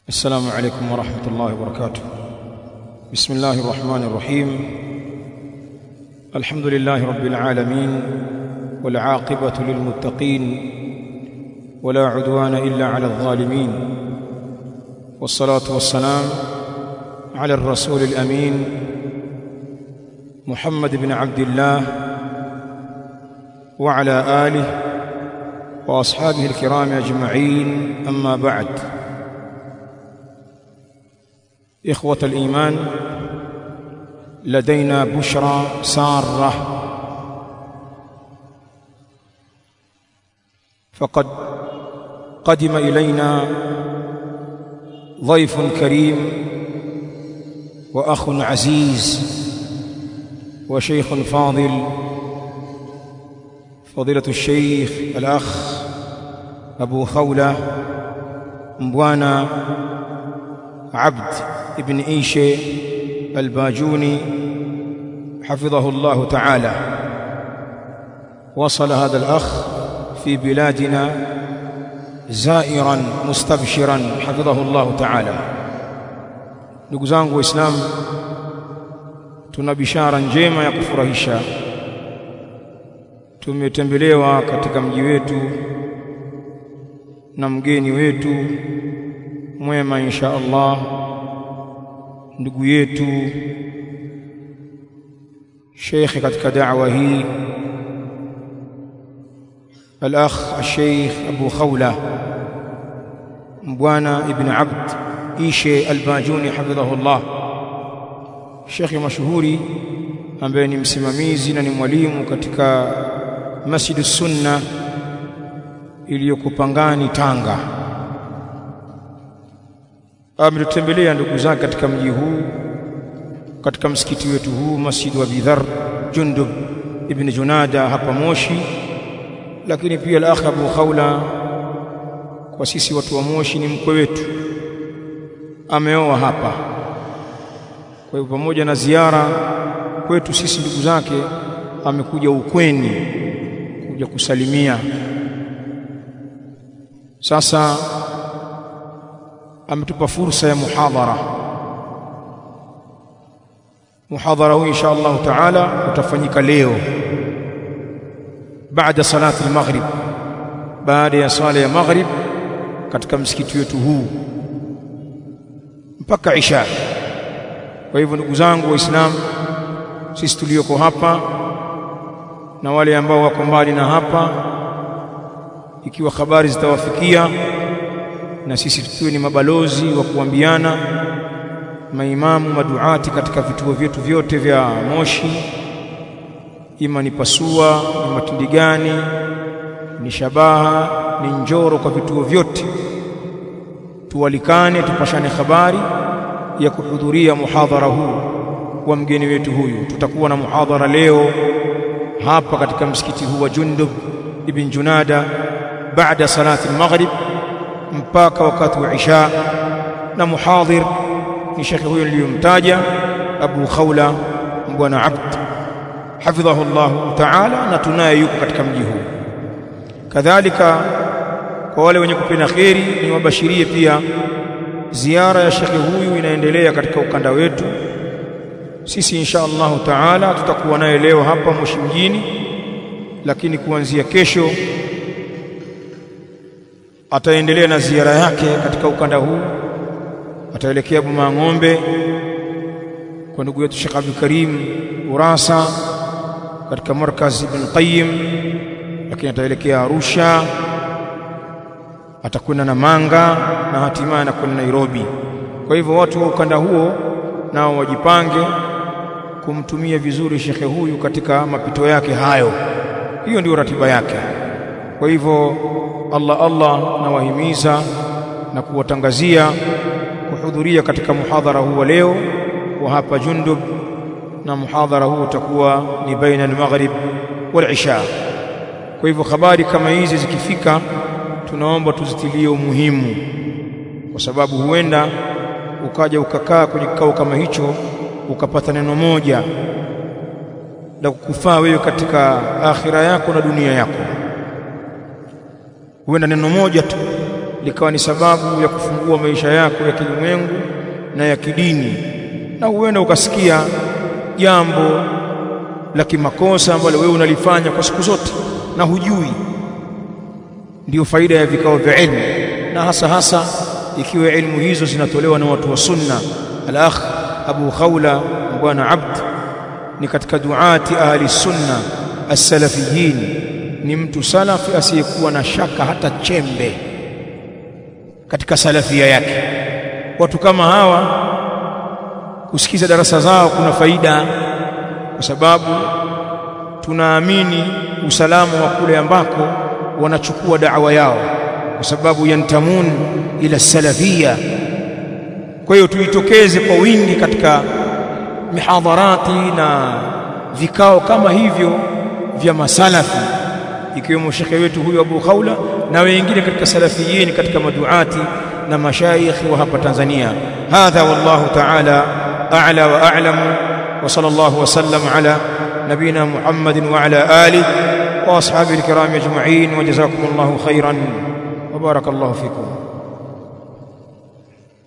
السلام عليكم ورحمة الله وبركاته. بسم الله الرحمن الرحيم. الحمد لله رب العالمين، والعاقبة للمتقين، ولا عدوان إلا على الظالمين، والصلاة والسلام على الرسول الأمين محمد بن عبد الله وعلى آله وأصحابه الكرام أجمعين، أما بعد. إخوة الإيمان، لدينا بشرى سارة، فقد قدم إلينا ضيف كريم وأخ عزيز وشيخ فاضل، فضيلة الشيخ الأخ أبو خولة مبوانا عبد ابن إيشي الباجوني حفظه الله تعالى. وصل هذا الأخ في بلادنا زائرا مستبشرا حفظه الله تعالى. ndugu zangu waislamu, tuna bishara njema ya kufurahisha. Tumetembelewa katika mji wetu na mgeni wetu mwema insha Allah, ndugu yetu Sheikh katika da'wa hii, al-akh al-Sheikh Abu Khawla Mbwana ibn Abd Ishe al-Bajuni hafidhahu Allah, Sheikh mashuhuri ambaye ni msimamizi na ni mwalimu katika Masjid Sunna iliyoko Pangani, Tanga. Ametembelea ndugu zake katika mji huu, katika msikiti wetu huu Masjid wa Abi Dharr Jundub ibn Junada hapa Moshi. Lakini pia al-akh Abu Khawla, kwa sisi watu wa Moshi ni mkwe wetu, ameoa hapa. Kwa hivyo pamoja na ziara kwetu sisi ndugu zake, amekuja ukweni kuja kusalimia. Sasa ametupa fursa ya muhadhara huu insha Allah taala utafanyika leo baada salati al-maghrib, baada ya sala ya maghrib katika msikiti wetu huu mpaka isha. Kwa hivyo ndugu zangu waislamu, sisi tulioko hapa na wale ambao wako mbali na hapa, ikiwa habari zitawafikia, na sisi tukiwa ni mabalozi wa kuambiana, maimamu maduati katika vituo vyetu vyote vya Moshi, ima ni Pasua, ni Matindigani, ni Shabaha, ni Njoro, kwa vituo vyote tuwalikane, tupashane habari ya kuhudhuria muhadhara huu wa mgeni wetu huyu. Tutakuwa na muhadhara leo hapa katika msikiti huu wa Jundub ibn Junada baada salati al-maghrib mpaka wakati wa isha, na muhadhir ni shekhi huyo niliyomtaja, Abu Khawla Mbwana Abd hafidhahu Allah ta'ala, na tunaye yuko katika mji huu. Kadhalika kwa wale wenye kupenda kheri, ni wabashirie pia ziara ya shekhi huyu inaendelea katika ukanda wetu. Sisi insha Allah ta'ala tutakuwa naye leo hapa Moshi mjini, lakini kuanzia kesho ataendelea na ziara yake katika ukanda huu. Ataelekea Bumang'ombe kwa ndugu yetu Sheikh Abdul Karim Urasa katika markaz Ibn Qayyim, lakini ataelekea Arusha, atakwenda na Manga, na hatimaye anakwenda Nairobi. Kwa hivyo watu wa ukanda huo nao wajipange kumtumia vizuri shekhe huyu katika mapito yake hayo. Hiyo ndio ratiba yake. Kwa hivyo Allah nawahimiza na kuwatangazia kuhudhuria katika muhadhara huu wa leo wa hapa Jundub, na muhadhara huu utakuwa ni baina al-maghrib wal isha. Kwa hivyo habari kama hizi zikifika, tunaomba tuzitilie umuhimu, kwa sababu huenda ukaja ukakaa kwenye kikao kama hicho ukapata neno moja la kukufaa wewe katika akhira yako na dunia yako. Huenda neno moja tu likawa ni sababu ya kufungua maisha yako ya kilimwengu na ya kidini, na huenda ukasikia jambo la kimakosa ambalo wewe unalifanya kwa siku zote na hujui. Ndio faida ya vikao vya ilmu, na hasa ikiwa ilmu hizo zinatolewa na watu wa sunna. Al-akh Abu Khawla bwana Abd ni katika duati ahli sunna as-salafiyin, ni mtu salafi asiyekuwa na shaka hata chembe katika salafia yake. Watu kama hawa kusikiza darasa zao kuna faida, kwa sababu tunaamini usalama wa kule ambako wanachukua da'wa yao, kwa sababu yantamun ila salafia. Kwa hiyo tuitokeze kwa wingi katika mihadharati na vikao kama hivyo vya masalafi, ikiwemo shekhe wetu huyu Abu Khawla na wengine katika salafiyin, katika maduati na mashaikh wa hapa Tanzania. Hadha wallahu ta'ala a'la wa a'lam, wa sallallahu wa sallam ala nabina Muhammadin wa ala alihi wa ashabihi alkiram ajma'in, wa jazakumullahu khairan wa barakallahu fikum.